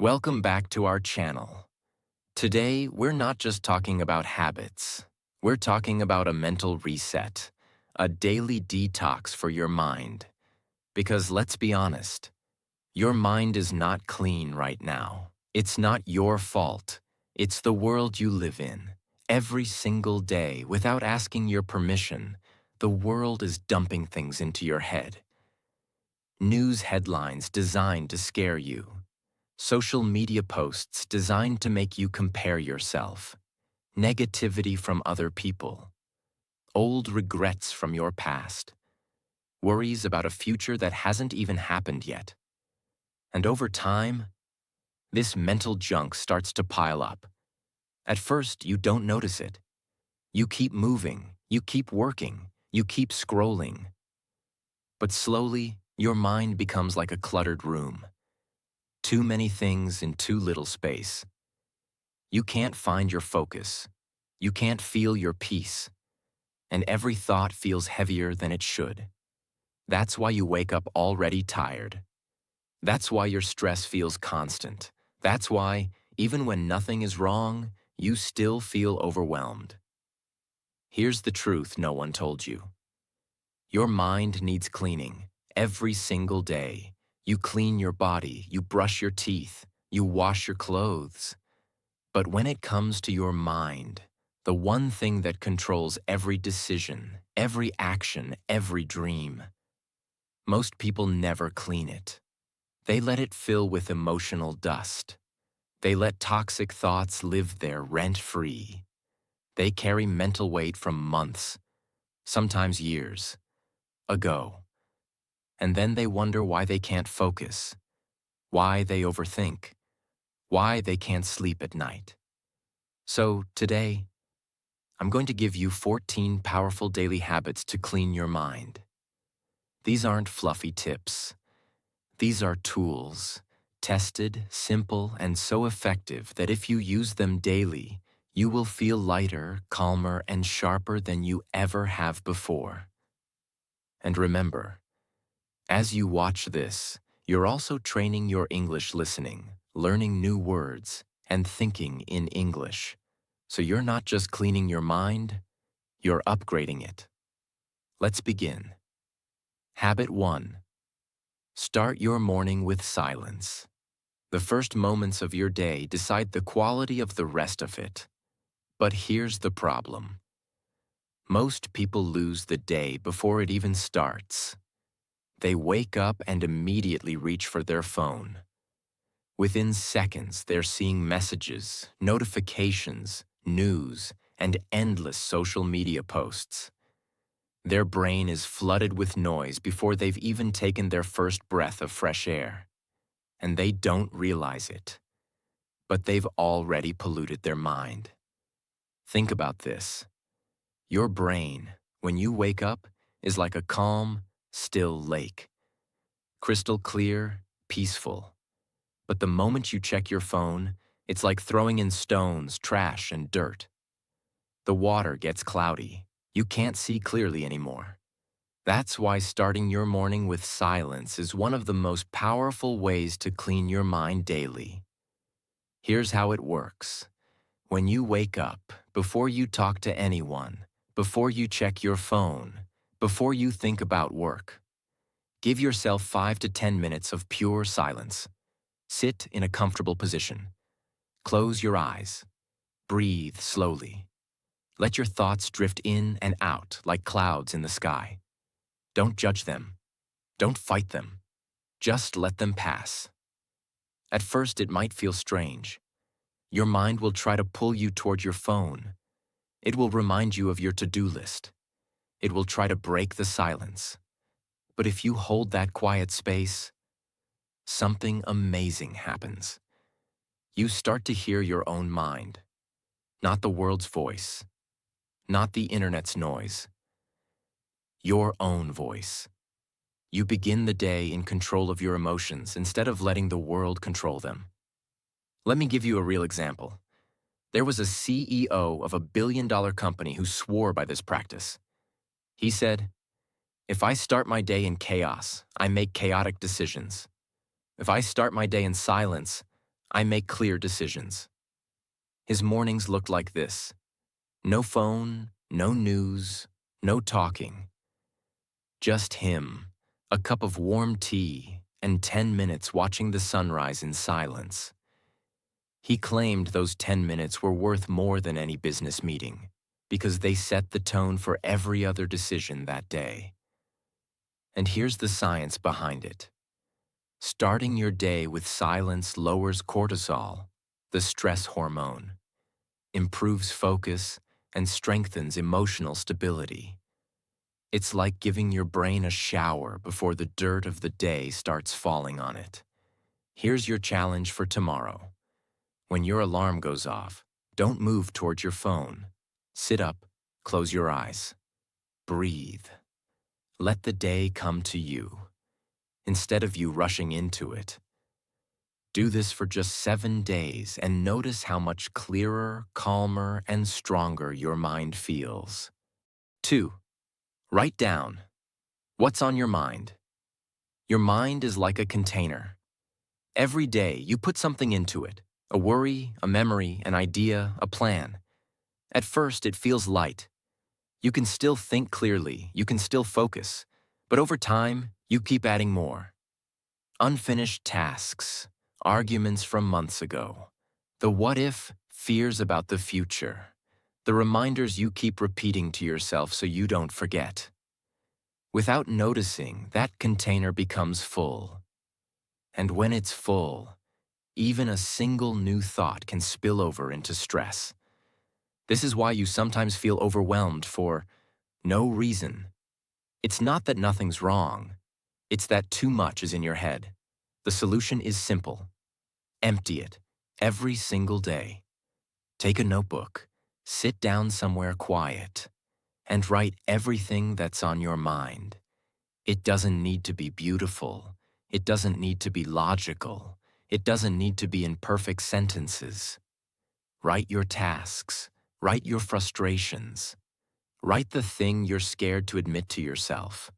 Welcome back to our channel. Today, we're not just talking about habits. We're talking about a mental reset, a daily detox for your mind. Because let's be honest, your mind is not clean right now. It's not your fault. It's the world you live in. Every single day, without asking your permission, the world is dumping things into your head. News headlines designed to scare you. Social media posts designed to make you compare yourself. Negativity from other people. Old regrets from your past. Worries about a future that hasn't even happened yet. And over time, this mental junk starts to pile up. At first, you don't notice it. You keep moving, you keep working, you keep scrolling. But slowly, your mind becomes like a cluttered room. Too many things in too little space. You can't find your focus. You can't feel your peace. And every thought feels heavier than it should. That's why you wake up already tired. That's why your stress feels constant. That's why, even when nothing is wrong, you still feel overwhelmed. Here's the truth no one told you. Your mind needs cleaning every single day. You clean your body, you brush your teeth, you wash your clothes. But when it comes to your mind, the one thing that controls every decision, every action, every dream, most people never clean it. They let it fill with emotional dust. They let toxic thoughts live there rent-free. They carry mental weight from months, sometimes years, ago. And then they wonder why they can't focus, why they overthink, why they can't sleep at night. So today, I'm going to give you 14 powerful daily habits to clean your mind. These aren't fluffy tips. These are tools, tested, simple, and so effective that if you use them daily, you will feel lighter, calmer, and sharper than you ever have before. And remember, as you watch this, you're also training your English listening, learning new words, and thinking in English. So you're not just cleaning your mind, you're upgrading it. Let's begin. Habit 1. Start your morning with silence. The first moments of your day decide the quality of the rest of it. But here's the problem. Most people lose the day before it even starts. They wake up and immediately reach for their phone. Within seconds, they're seeing messages, notifications, news, and endless social media posts. Their brain is flooded with noise before they've even taken their first breath of fresh air. And they don't realize it. But they've already polluted their mind. Think about this. Your brain, when you wake up, is like a calm, still lake. Crystal clear, peaceful. But the moment you check your phone, it's like throwing in stones, trash, and dirt. The water gets cloudy. You can't see clearly anymore. That's why starting your morning with silence is one of the most powerful ways to clean your mind daily. Here's how it works. When you wake up, before you talk to anyone, before you check your phone, before you think about work, give yourself 5 to 10 minutes of pure silence. Sit in a comfortable position. Close your eyes. Breathe slowly. Let your thoughts drift in and out like clouds in the sky. Don't judge them. Don't fight them. Just let them pass. At first, it might feel strange. Your mind will try to pull you toward your phone. It will remind you of your to-do list. It will try to break the silence. But if you hold that quiet space, something amazing happens. You start to hear your own mind, not the world's voice, not the internet's noise, your own voice. You begin the day in control of your emotions instead of letting the world control them. Let me give you a real example. There was a CEO of a billion-dollar company who swore by this practice. He said, "If I start my day in chaos, I make chaotic decisions. If I start my day in silence, I make clear decisions. His mornings looked like this. No phone, no news, no talking. Just him, a cup of warm tea, and 10 minutes watching the sunrise in silence. He claimed those 10 minutes were worth more than any business meeting, because they set the tone for every other decision that day. And here's the science behind it. Starting your day with silence lowers cortisol, the stress hormone, improves focus, and strengthens emotional stability. It's like giving your brain a shower before the dirt of the day starts falling on it. Here's your challenge for tomorrow. When your alarm goes off, don't move towards your phone. Sit up, close your eyes. Breathe. Let the day come to you, instead of you rushing into it. Do this for just 7 days and notice how much clearer, calmer, and stronger your mind feels. 2. Write down. What's on your mind? Your mind is like a container. Every day, you put something into it. A worry, a memory, an idea, a plan. At first, it feels light. You can still think clearly, you can still focus. But over time, you keep adding more. Unfinished tasks, arguments from months ago, the what-if fears about the future, the reminders you keep repeating to yourself so you don't forget. Without noticing, that container becomes full. And when it's full, even a single new thought can spill over into stress. This is why you sometimes feel overwhelmed for no reason. It's not that nothing's wrong. It's that too much is in your head. The solution is simple. Empty it every single day. Take a notebook, sit down somewhere quiet, and write everything that's on your mind. It doesn't need to be beautiful. It doesn't need to be logical. It doesn't need to be in perfect sentences. Write your tasks. Write your frustrations. Write the thing you're scared to admit to yourself.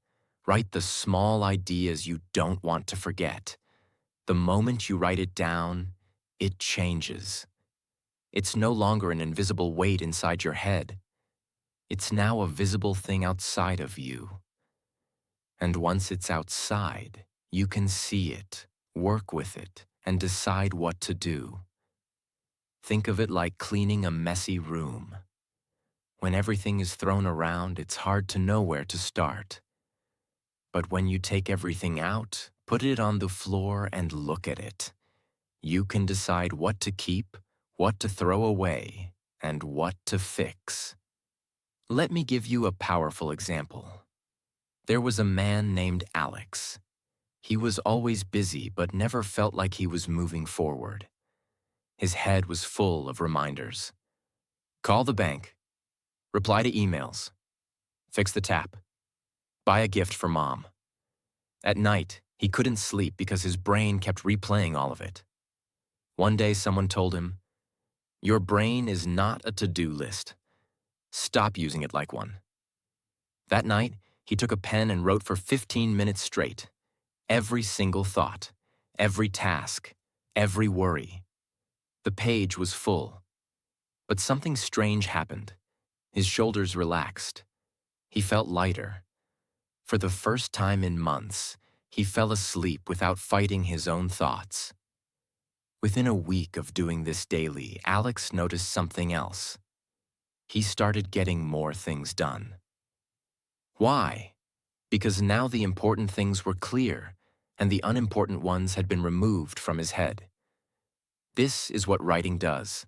Write the small ideas you don't want to forget. The moment you write it down, it changes. It's no longer an invisible weight inside your head. It's now a visible thing outside of you. And once it's outside, you can see it, work with it, and decide what to do. Think of it like cleaning a messy room. When everything is thrown around, it's hard to know where to start. But when you take everything out, put it on the floor and look at it, you can decide what to keep, what to throw away, and what to fix. Let me give you a powerful example. There was a man named Alex. He was always busy but never felt like he was moving forward. His head was full of reminders. Call the bank. Reply to emails. Fix the tap. Buy a gift for mom. At night, he couldn't sleep because his brain kept replaying all of it. One day someone told him, "Your brain is not a to-do list. Stop using it like one." That night, he took a pen and wrote for 15 minutes straight. Every single thought, every task, every worry. The page was full. But something strange happened. His shoulders relaxed. He felt lighter. For the first time in months, he fell asleep without fighting his own thoughts. Within a week of doing this daily, Alex noticed something else. He started getting more things done. Why? Because now the important things were clear, and the unimportant ones had been removed from his head. This is what writing does.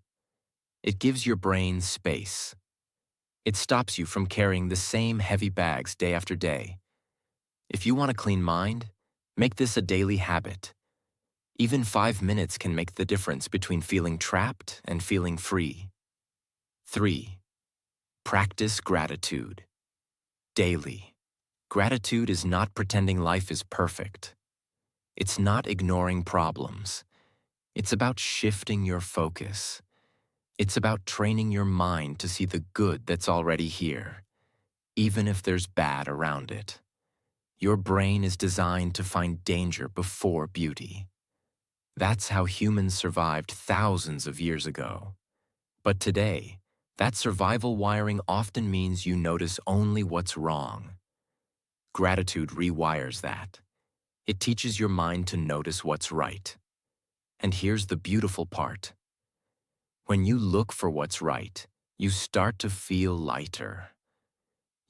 It gives your brain space. It stops you from carrying the same heavy bags day after day. If you want a clean mind, make this a daily habit. Even 5 minutes can make the difference between feeling trapped and feeling free. 3. Practice gratitude. Daily. Gratitude is not pretending life is perfect. It's not ignoring problems. It's about shifting your focus. It's about training your mind to see the good that's already here, even if there's bad around it. Your brain is designed to find danger before beauty. That's how humans survived thousands of years ago. But today, that survival wiring often means you notice only what's wrong. Gratitude rewires that. It teaches your mind to notice what's right. And here's the beautiful part. When you look for what's right, you start to feel lighter.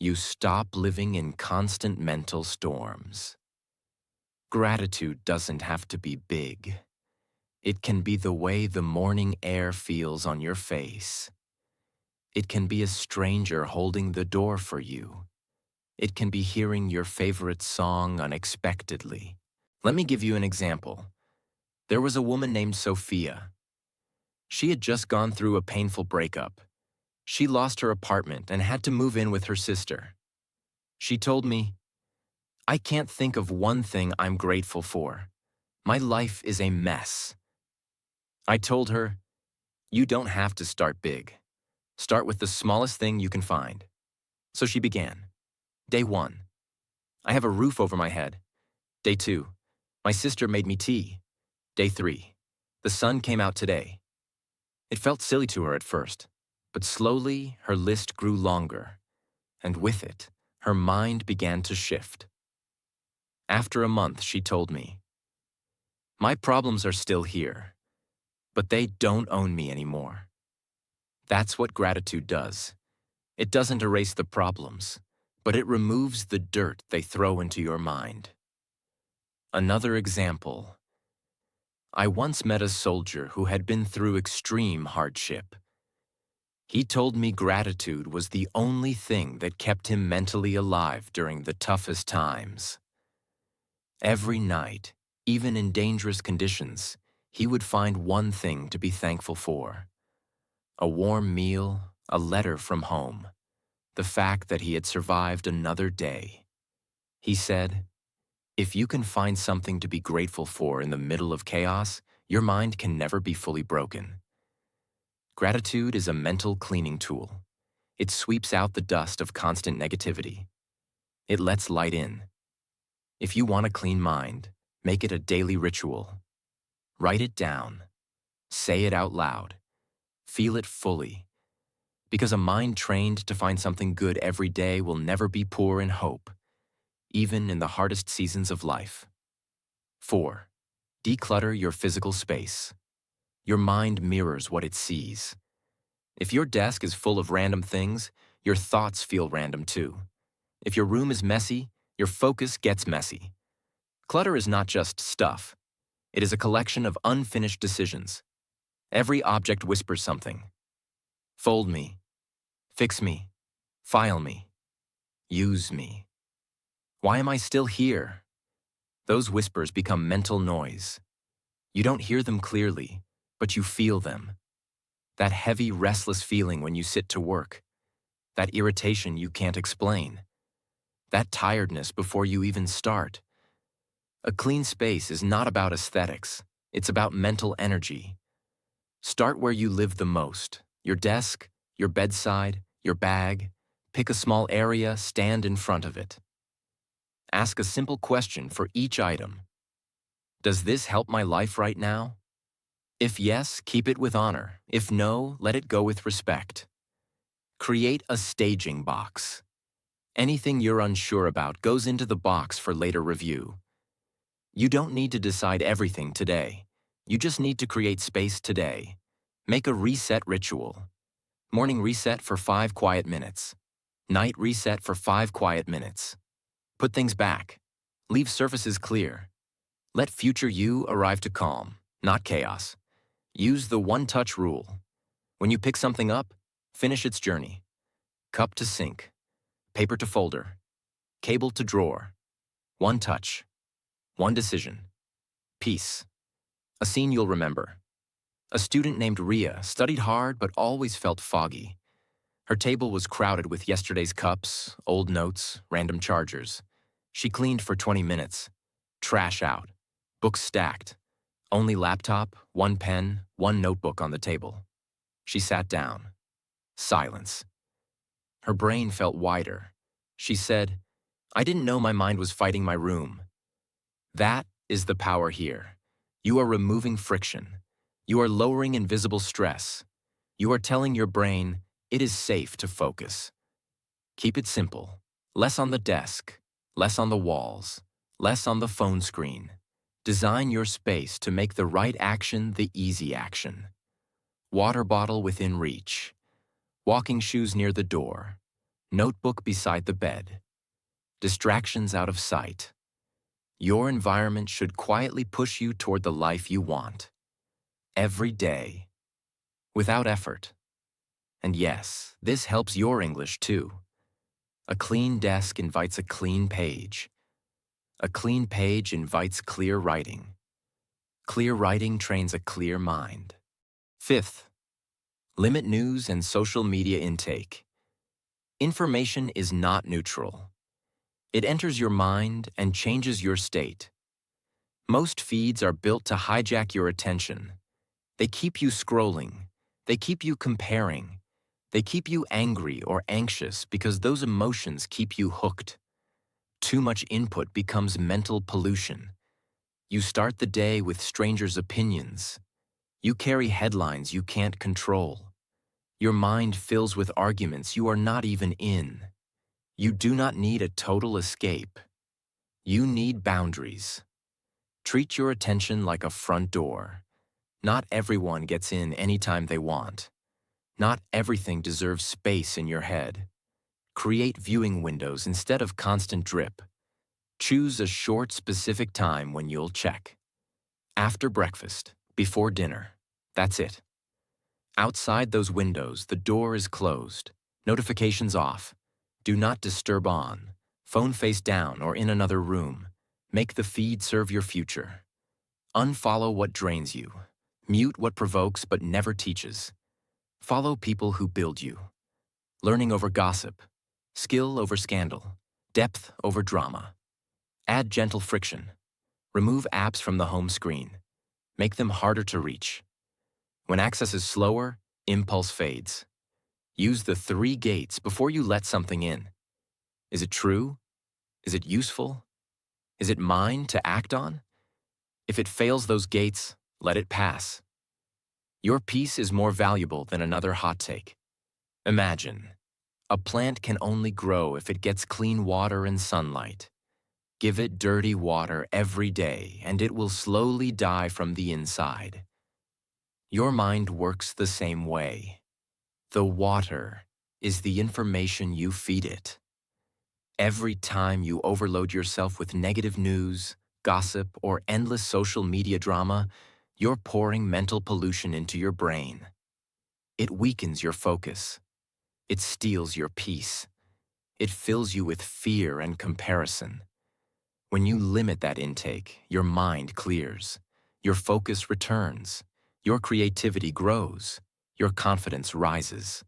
You stop living in constant mental storms. Gratitude doesn't have to be big. It can be the way the morning air feels on your face. It can be a stranger holding the door for you. It can be hearing your favorite song unexpectedly. Let me give you an example. There was a woman named Sophia. She had just gone through a painful breakup. She lost her apartment and had to move in with her sister. She told me, "I can't think of one thing I'm grateful for. My life is a mess." I told her, "You don't have to start big. Start with the smallest thing you can find." So she began. Day 1, I have a roof over my head. Day 2, my sister made me tea. Day 3, the sun came out today. It felt silly to her at first, but slowly her list grew longer, and with it, her mind began to shift. After a month, she told me, "My problems are still here, but they don't own me anymore." That's what gratitude does. It doesn't erase the problems, but it removes the dirt they throw into your mind. Another example. I once met a soldier who had been through extreme hardship. He told me gratitude was the only thing that kept him mentally alive during the toughest times. Every night, even in dangerous conditions, he would find one thing to be thankful for. A warm meal, a letter from home, the fact that he had survived another day. He said, "If you can find something to be grateful for in the middle of chaos, your mind can never be fully broken." Gratitude is a mental cleaning tool. It sweeps out the dust of constant negativity. It lets light in. If you want a clean mind, make it a daily ritual. Write it down. Say it out loud. Feel it fully. Because a mind trained to find something good every day will never be poor in hope, even in the hardest seasons of life. 4. Declutter your physical space. Your mind mirrors what it sees. If your desk is full of random things, your thoughts feel random too. If your room is messy, your focus gets messy. Clutter is not just stuff. It is a collection of unfinished decisions. Every object whispers something. Fold me. Fix me. File me. Use me. Why am I still here? Those whispers become mental noise. You don't hear them clearly, but you feel them. That heavy, restless feeling when you sit to work. That irritation you can't explain. That tiredness before you even start. A clean space is not about aesthetics. It's about mental energy. Start where you live the most. Your desk, your bedside, your bag. Pick a small area, stand in front of it. Ask a simple question for each item. Does this help my life right now? If yes, keep it with honor. If no, let it go with respect. Create a staging box. Anything you're unsure about goes into the box for later review. You don't need to decide everything today. You just need to create space today. Make a reset ritual. Morning reset for 5 quiet minutes. Night reset for 5 quiet minutes. Put things back. Leave surfaces clear. Let future you arrive to calm, not chaos. Use the one-touch rule. When you pick something up, finish its journey. Cup to sink. Paper to folder. Cable to drawer. One touch. One decision. Peace. A scene you'll remember. A student named Ria studied hard but always felt foggy. Her table was crowded with yesterday's cups, old notes, random chargers. She cleaned for 20 minutes. Trash out. Books stacked. Only laptop, one pen, one notebook on the table. She sat down. Silence. Her brain felt wider. She said, "I didn't know my mind was fighting my room." That is the power here. You are removing friction. You are lowering invisible stress. You are telling your brain, it is safe to focus. Keep it simple. Less on the desk, less on the walls, less on the phone screen. Design your space to make the right action the easy action. Water bottle within reach. Walking shoes near the door. Notebook beside the bed. Distractions out of sight. Your environment should quietly push you toward the life you want. Every day. Without effort. And yes, this helps your English too. A clean desk invites a clean page. A clean page invites clear writing. Clear writing trains a clear mind. Fifth, limit news and social media intake. Information is not neutral. It enters your mind and changes your state. Most feeds are built to hijack your attention. They keep you scrolling. They keep you comparing. They keep you angry or anxious because those emotions keep you hooked. Too much input becomes mental pollution. You start the day with strangers' opinions. You carry headlines you can't control. Your mind fills with arguments you are not even in. You do not need a total escape. You need boundaries. Treat your attention like a front door. Not everyone gets in anytime they want. Not everything deserves space in your head. Create viewing windows instead of constant drip. Choose a short, specific time when you'll check. After breakfast, before dinner. That's it. Outside those windows, the door is closed. Notifications off. Do not disturb on. Phone face down or in another room. Make the feed serve your future. Unfollow what drains you. Mute what provokes but never teaches. Follow people who build you. Learning over gossip. Skill over scandal. Depth over drama. Add gentle friction. Remove apps from the home screen. Make them harder to reach. When access is slower, impulse fades. Use the 3 gates before you let something in. Is it true? Is it useful? Is it mine to act on? If it fails those gates, let it pass. Your peace is more valuable than another hot take. Imagine, a plant can only grow if it gets clean water and sunlight. Give it dirty water every day, and it will slowly die from the inside. Your mind works the same way. The water is the information you feed it. Every time you overload yourself with negative news, gossip, or endless social media drama, you're pouring mental pollution into your brain. It weakens your focus. It steals your peace. It fills you with fear and comparison. When you limit that intake, your mind clears. Your focus returns. Your creativity grows. Your confidence rises.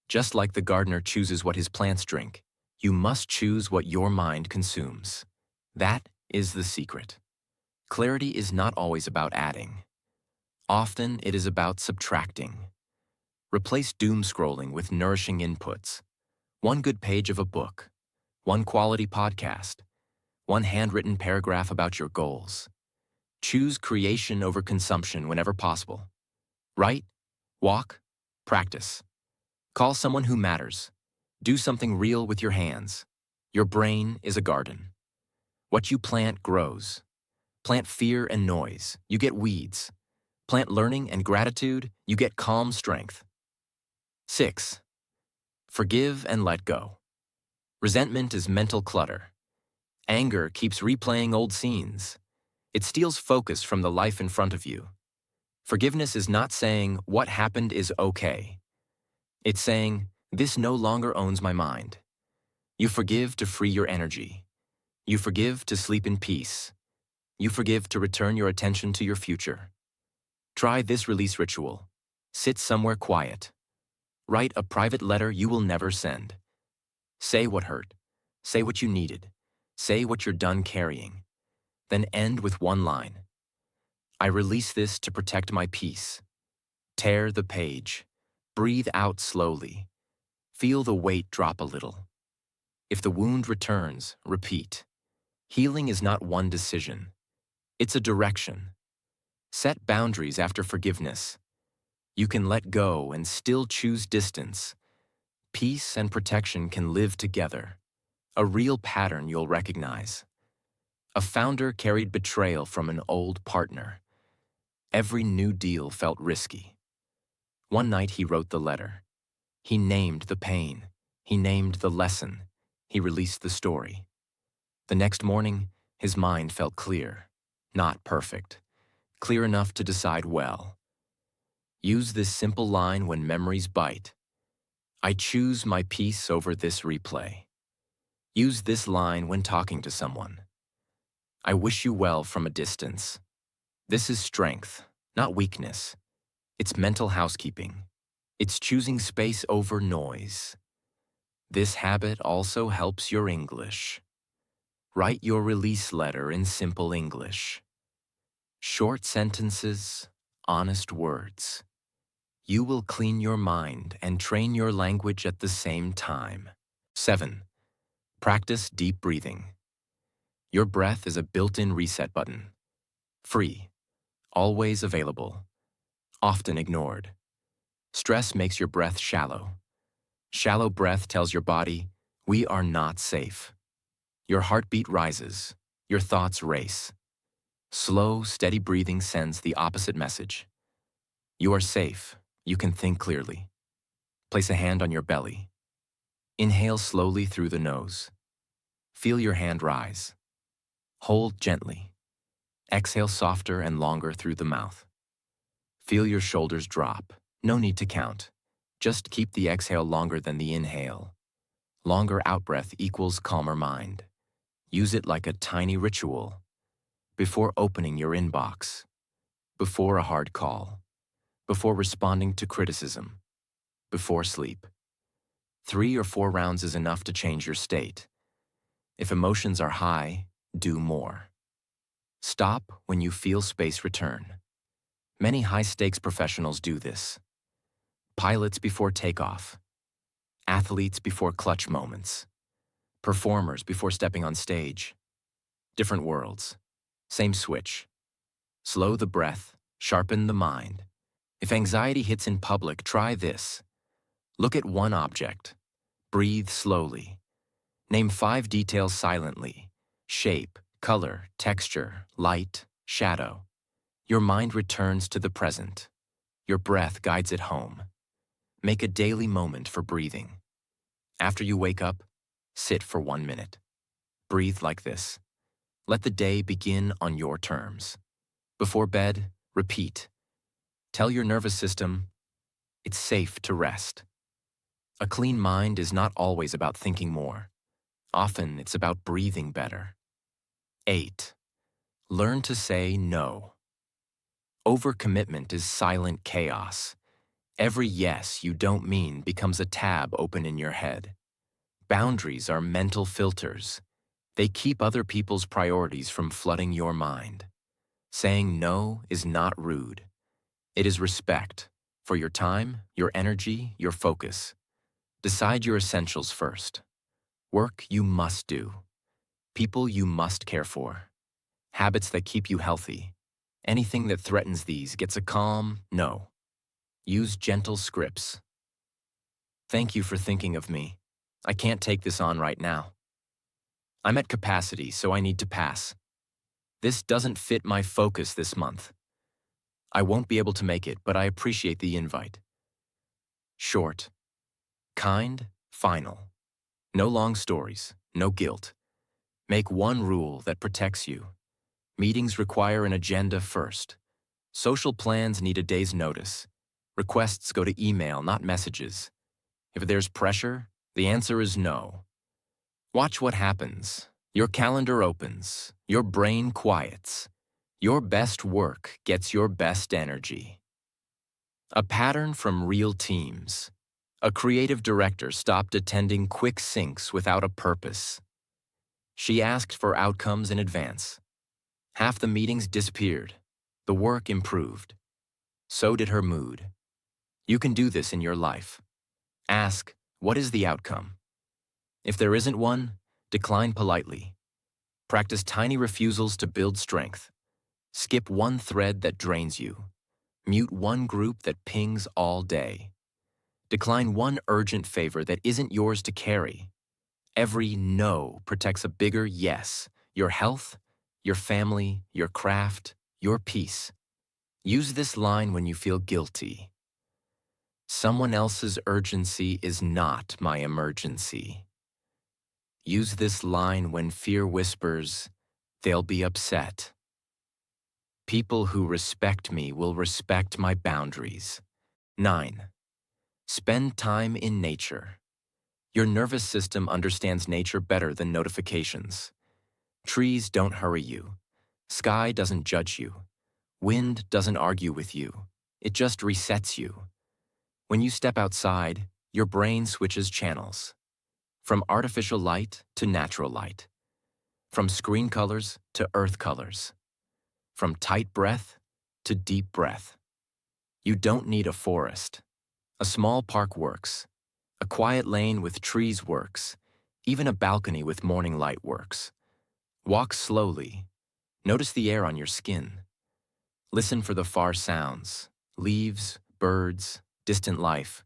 Just like the gardener chooses what his plants drink, you must choose what your mind consumes. That is the secret. Clarity is not always about adding. Often it is about subtracting. Replace doom scrolling with nourishing inputs. One good page of a book. One quality podcast. One handwritten paragraph about your goals. Choose creation over consumption whenever possible. Write, walk, practice. Call someone who matters. Do something real with your hands. Your brain is a garden. What you plant grows. Plant fear and noise, you get weeds. Plant learning and gratitude, you get calm strength. 6. Forgive and let go. Resentment is mental clutter. Anger keeps replaying old scenes. It steals focus from the life in front of you. Forgiveness is not saying, what happened is okay. It's saying, this no longer owns my mind. You forgive to free your energy. You forgive to sleep in peace. You forgive to return your attention to your future. Try this release ritual. Sit somewhere quiet. Write a private letter you will never send. Say what hurt. Say what you needed. Say what you're done carrying. Then end with one line. I release this to protect my peace. Tear the page. Breathe out slowly. Feel the weight drop a little. If the wound returns, repeat. Healing is not one decision. It's a direction. Set boundaries after forgiveness. You can let go and still choose distance. Peace and protection can live together. A real pattern you'll recognize. A founder carried betrayal from an old partner. Every new deal felt risky. One night he wrote the letter. He named the pain. He named the lesson. He released the story. The next morning, his mind felt clear. Not perfect. Clear enough to decide well. Use this simple line when memories bite. I choose my peace over this replay. Use this line when talking to someone. I wish you well from a distance. This is strength, not weakness. It's mental housekeeping. It's choosing space over noise. This habit also helps your English. Write your release letter in simple English. Short sentences, honest words. You will clean your mind and train your language at the same time. 7. Practice deep breathing. Your breath is a built-in reset button. Free, always available, often ignored. Stress makes your breath shallow. Shallow breath tells your body, we are not safe. Your heartbeat rises, your thoughts race. Slow, steady breathing sends the opposite message. You are safe, you can think clearly. Place a hand on your belly. Inhale slowly through the nose. Feel your hand rise. Hold gently. Exhale softer and longer through the mouth. Feel your shoulders drop. No need to count. Just keep the exhale longer than the inhale. Longer outbreath equals calmer mind. Use it like a tiny ritual. Before opening your inbox. Before a hard call. Before responding to criticism. Before sleep. 3 or 4 rounds is enough to change your state. If emotions are high, do more. Stop when you feel space return. Many high-stakes professionals do this. Pilots before takeoff. Athletes before clutch moments. Performers before stepping on stage. Different worlds. Same switch. Slow the breath, sharpen the mind. If anxiety hits in public, try this. Look at one object. Breathe slowly. Name 5 details silently. Shape, color, texture, light, shadow. Your mind returns to the present. Your breath guides it home. Make a daily moment for breathing. After you wake up, sit for 1 minute. Breathe like this. Let the day begin on your terms. Before bed, repeat. Tell your nervous system, it's safe to rest. A clean mind is not always about thinking more. Often it's about breathing better. 8. Learn to say no. Overcommitment is silent chaos. Every yes you don't mean becomes a tab open in your head. Boundaries are mental filters. They keep other people's priorities from flooding your mind. Saying no is not rude. It is respect for your time, your energy, your focus. Decide your essentials first. Work you must do. People you must care for. Habits that keep you healthy. Anything that threatens these gets a calm no. Use gentle scripts. Thank you for thinking of me. I can't take this on right now. I'm at capacity, so I need to pass. This doesn't fit my focus this month. I won't be able to make it, but I appreciate the invite. Short. Kind, final. No long stories, no guilt. Make one rule that protects you. Meetings require an agenda first. Social plans need a day's notice. Requests go to email, not messages. If there's pressure, the answer is no. Watch what happens. Your calendar opens. Your brain quiets. Your best work gets your best energy. A pattern from real teams. A creative director stopped attending quick syncs without a purpose. She asked for outcomes in advance. Half the meetings disappeared. The work improved. So did her mood. You can do this in your life. Ask, what is the outcome? If there isn't one, decline politely. Practice tiny refusals to build strength. Skip one thread that drains you. Mute one group that pings all day. Decline one urgent favor that isn't yours to carry. Every no protects a bigger yes: your health, your family, your craft, your peace. Use this line when you feel guilty. Someone else's urgency is not my emergency. Use this line when fear whispers, they'll be upset. People who respect me will respect my boundaries. 9. Spend time in nature. Your nervous system understands nature better than notifications. Trees don't hurry you. Sky doesn't judge you. Wind doesn't argue with you. It just resets you. When you step outside, your brain switches channels. From artificial light to natural light. From screen colors to earth colors. From tight breath to deep breath. You don't need a forest. A small park works. A quiet lane with trees works. Even a balcony with morning light works. Walk slowly. Notice the air on your skin. Listen for the far sounds, leaves, birds, distant life.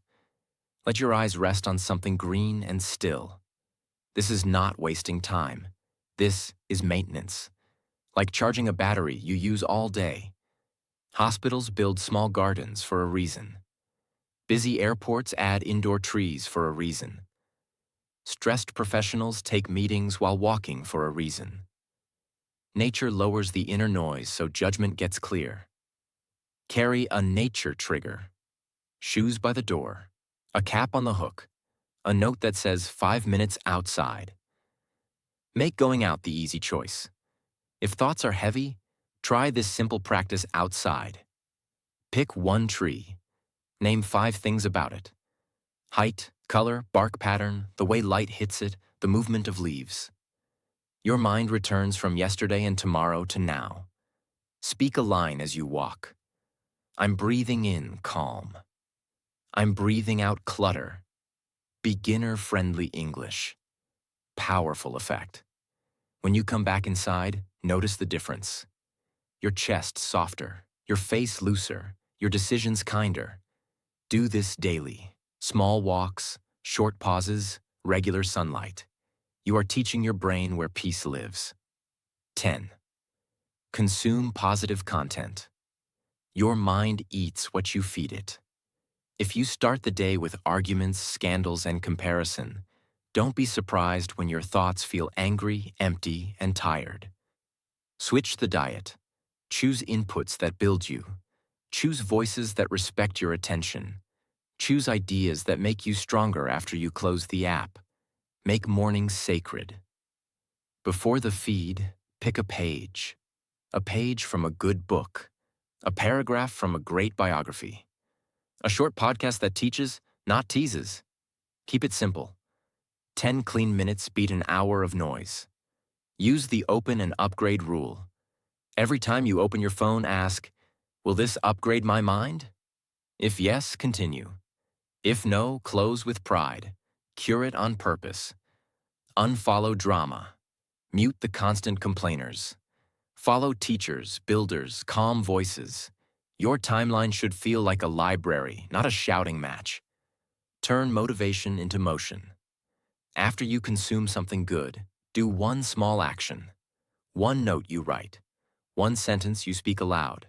Let your eyes rest on something green and still. This is not wasting time. This is maintenance. Like charging a battery you use all day. Hospitals build small gardens for a reason. Busy airports add indoor trees for a reason. Stressed professionals take meetings while walking for a reason. Nature lowers the inner noise so judgment gets clear. Carry a nature trigger. Shoes by the door. A cap on the hook. A note that says 5 minutes outside. Make going out the easy choice. If thoughts are heavy, try this simple practice outside. Pick one tree. Name 5 things about it. Height, color, bark pattern, the way light hits it, the movement of leaves. Your mind returns from yesterday and tomorrow to now. Speak a line as you walk. I'm breathing in calm. I'm breathing out clutter. Beginner-friendly English. Powerful effect. When you come back inside, notice the difference. Your chest softer, your face looser, your decisions kinder. Do this daily. Small walks, short pauses, regular sunlight. You are teaching your brain where peace lives. 10. Consume positive content. Your mind eats what you feed it. If you start the day with arguments, scandals, and comparison, don't be surprised when your thoughts feel angry, empty, and tired. Switch the diet. Choose inputs that build you. Choose voices that respect your attention. Choose ideas that make you stronger after you close the app. Make mornings sacred. Before the feed, pick a page. A page from a good book. A paragraph from a great biography. A short podcast that teaches, not teases. Keep it simple. 10 clean minutes beat an hour of noise. Use the open and upgrade rule. Every time you open your phone, ask, will this upgrade my mind? If yes, continue. If no, close with pride. Cure it on purpose. Unfollow drama. Mute the constant complainers. Follow teachers, builders, calm voices. Your timeline should feel like a library, not a shouting match. Turn motivation into motion. After you consume something good, do one small action. One note you write. One sentence you speak aloud.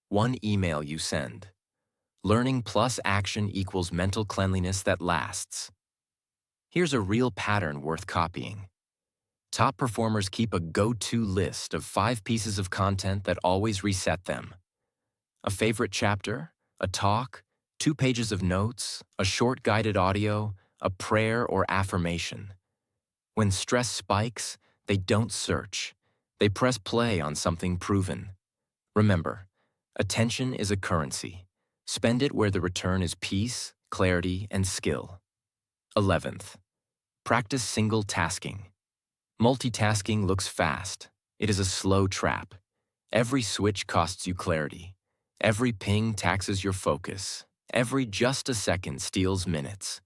One email you send. Learning plus action equals mental cleanliness that lasts. Here's a real pattern worth copying. Top performers keep a go-to list of 5 pieces of content that always reset them. A favorite chapter, a talk, 2 pages of notes, a short guided audio, a prayer or affirmation. When stress spikes, they don't search. They press play on something proven. Remember, attention is a currency. Spend it where the return is peace, clarity, and skill. 11th, practice single tasking. Multitasking looks fast. It is a slow trap. Every switch costs you clarity. Every ping taxes your focus. Every just a second steals minutes.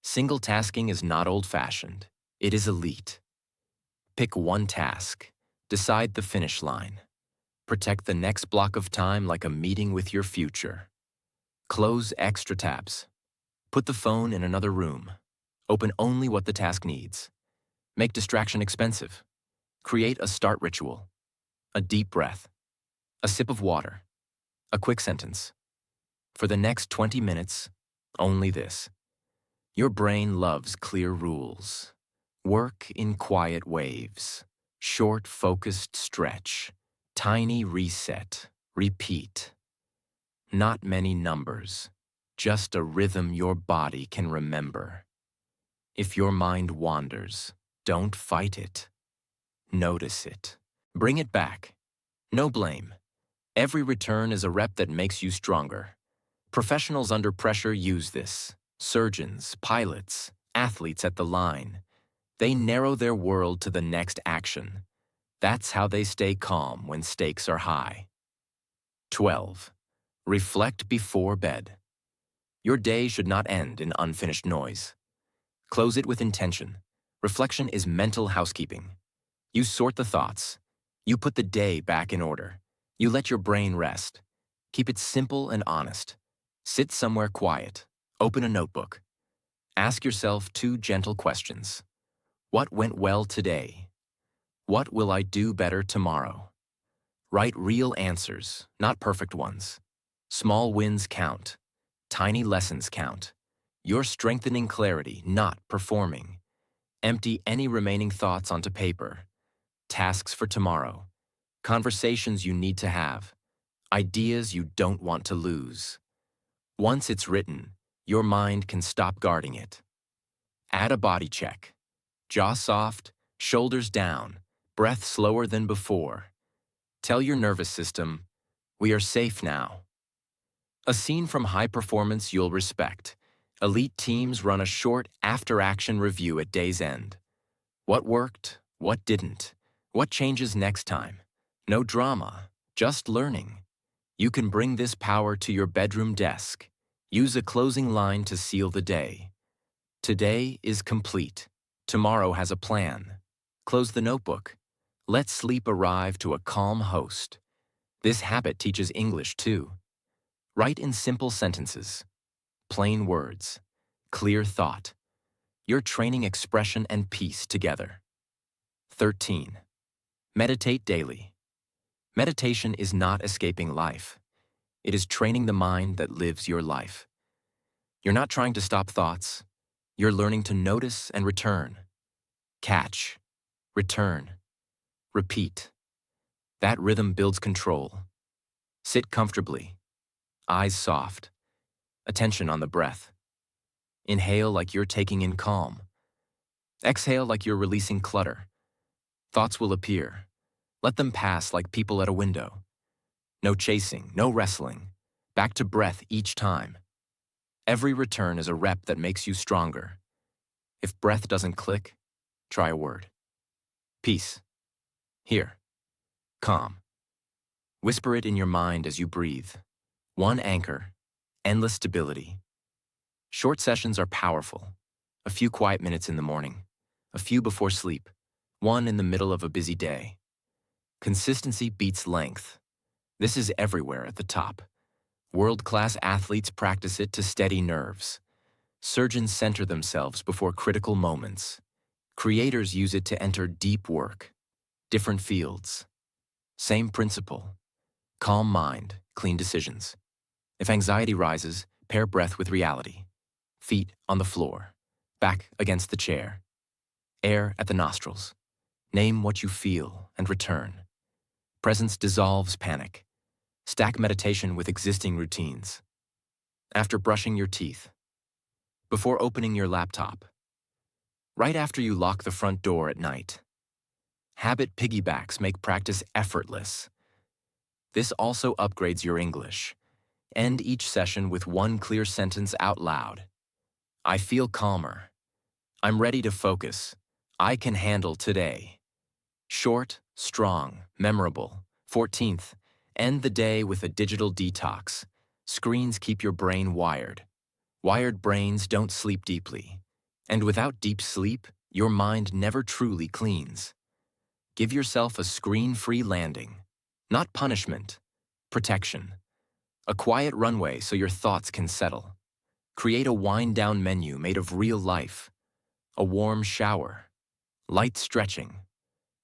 Single tasking is not old-fashioned. It is elite. Pick one task. Decide the finish line. Protect the next block of time like a meeting with your future. Close extra tabs. Put the phone in another room. Open only what the task needs. Make distraction expensive. Create a start ritual. A deep breath. A sip of water. A quick sentence. For the next 20 minutes, only this. Your brain loves clear rules. Work in quiet waves. Short, focused stretch. Tiny reset. Repeat. Not many numbers. Just a rhythm your body can remember. If your mind wanders, don't fight it. Notice it. Bring it back. No blame. Every return is a rep that makes you stronger. Professionals under pressure use this. Surgeons, pilots, athletes at the line. They narrow their world to the next action. That's how they stay calm when stakes are high. 12. Reflect before bed. Your day should not end in unfinished noise. Close it with intention. Reflection is mental housekeeping. You sort the thoughts. You put the day back in order. You let your brain rest. Keep it simple and honest. Sit somewhere quiet. Open a notebook. Ask yourself 2 gentle questions. What went well today? What will I do better tomorrow? Write real answers, not perfect ones. Small wins count. Tiny lessons count. You're strengthening clarity, not performing. Empty any remaining thoughts onto paper. Tasks for tomorrow. Conversations you need to have. Ideas you don't want to lose. Once it's written, your mind can stop guarding it. Add a body check. Jaw soft, shoulders down, breath slower than before. Tell your nervous system, we are safe now. A scene from high performance you'll respect. Elite teams run a short after-action review at day's end. What worked? What didn't? What changes next time? No drama, just learning. You can bring this power to your bedroom desk. Use a closing line to seal the day. Today is complete. Tomorrow has a plan. Close the notebook. Let sleep arrive to a calm host. This habit teaches English too. Write in simple sentences. Plain words. Clear thought. You're training expression and peace together. 13. Meditate daily. Meditation is not escaping life. It is training the mind that lives your life. You're not trying to stop thoughts. You're learning to notice and return. Catch. Return. Repeat. That rhythm builds control. Sit comfortably. Eyes soft. Attention on the breath. Inhale like you're taking in calm. Exhale like you're releasing clutter. Thoughts will appear. Let them pass like people at a window. No chasing, no wrestling. Back to breath each time. Every return is a rep that makes you stronger. If breath doesn't click, try a word. Peace. Here. Calm. Whisper it in your mind as you breathe. One anchor. Endless stability. Short sessions are powerful. A few quiet minutes in the morning. A few before sleep. One in the middle of a busy day. Consistency beats length. This is everywhere at the top. World-class athletes practice it to steady nerves. Surgeons center themselves before critical moments. Creators use it to enter deep work. Different fields. Same principle. Calm mind, clean decisions. If anxiety rises, pair breath with reality. Feet on the floor. Back against the chair. Air at the nostrils. Name what you feel and return. Presence dissolves panic. Stack meditation with existing routines. After brushing your teeth. Before opening your laptop. Right after you lock the front door at night. Habit piggybacks make practice effortless. This also upgrades your English. End each session with one clear sentence out loud. I feel calmer. I'm ready to focus. I can handle today. Short, strong, memorable. 14th, end the day with a digital detox. Screens keep your brain wired. Wired brains don't sleep deeply. And without deep sleep, your mind never truly cleans. Give yourself a screen-free landing. Not punishment, protection. A quiet runway so your thoughts can settle. Create a wind-down menu made of real life. A warm shower, light stretching,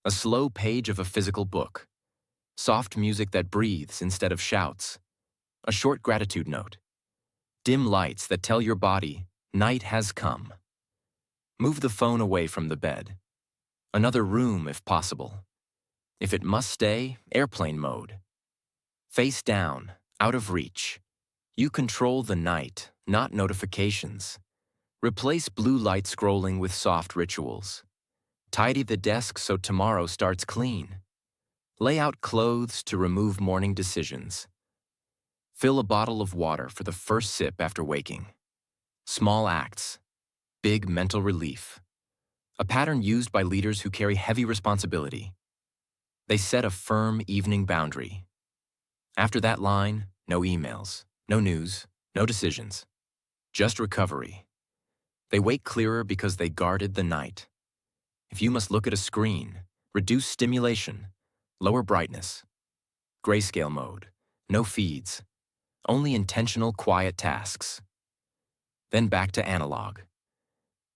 a slow page of a physical book, soft music that breathes instead of shouts, a short gratitude note, dim lights that tell your body, night has come. Move the phone away from the bed. Another room if possible. If it must stay, airplane mode. Face down, out of reach. You control the night, not notifications. Replace blue light scrolling with soft rituals. Tidy the desk so tomorrow starts clean. Lay out clothes to remove morning decisions. Fill a bottle of water for the first sip after waking. Small acts, big mental relief. A pattern used by leaders who carry heavy responsibility. They set a firm evening boundary. After that line, no emails, no news, no decisions. Just recovery. They wake clearer because they guarded the night. If you must look at a screen, reduce stimulation, lower brightness. Grayscale mode, no feeds, only intentional quiet tasks. Then back to analog.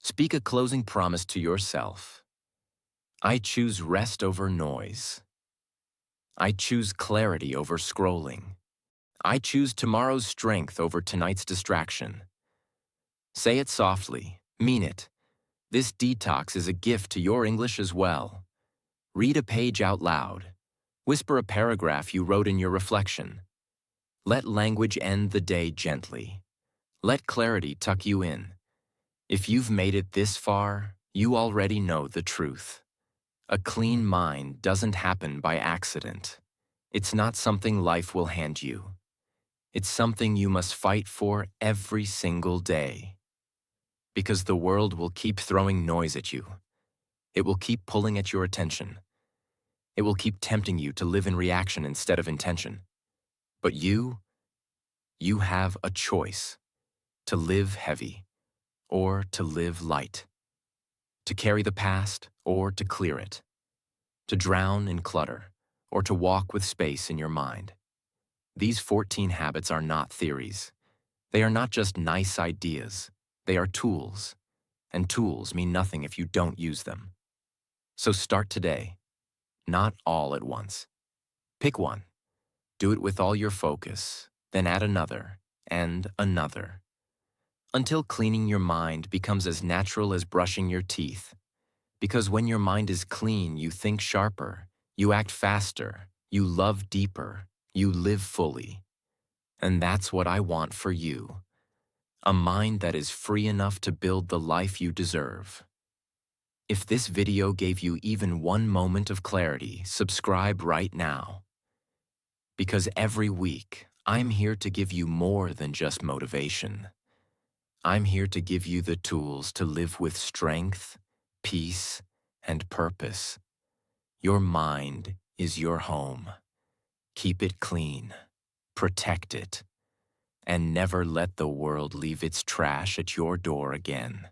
Speak a closing promise to yourself. I choose rest over noise. I choose clarity over scrolling. I choose tomorrow's strength over tonight's distraction. Say it softly, mean it. This detox is a gift to your English as well. Read a page out loud. Whisper a paragraph you wrote in your reflection. Let language end the day gently. Let clarity tuck you in. If you've made it this far, you already know the truth. A clean mind doesn't happen by accident. It's not something life will hand you. It's something you must fight for every single day. Because the world will keep throwing noise at you. It will keep pulling at your attention. It will keep tempting you to live in reaction instead of intention. But you have a choice to live heavy or to live light, to carry the past or to clear it, to drown in clutter or to walk with space in your mind. These 14 habits are not theories. They are not just nice ideas. They are tools, and tools mean nothing if you don't use them. So start today, not all at once. Pick one. Do it with all your focus, then add another, and another, until cleaning your mind becomes as natural as brushing your teeth. Because when your mind is clean, you think sharper, you act faster, you love deeper, you live fully. And that's what I want for you. A mind that is free enough to build the life you deserve. If this video gave you even one moment of clarity, subscribe right now. Because every week, I'm here to give you more than just motivation. I'm here to give you the tools to live with strength, peace, and purpose. Your mind is your home. Keep it clean, protect it, and never let the world leave its trash at your door again.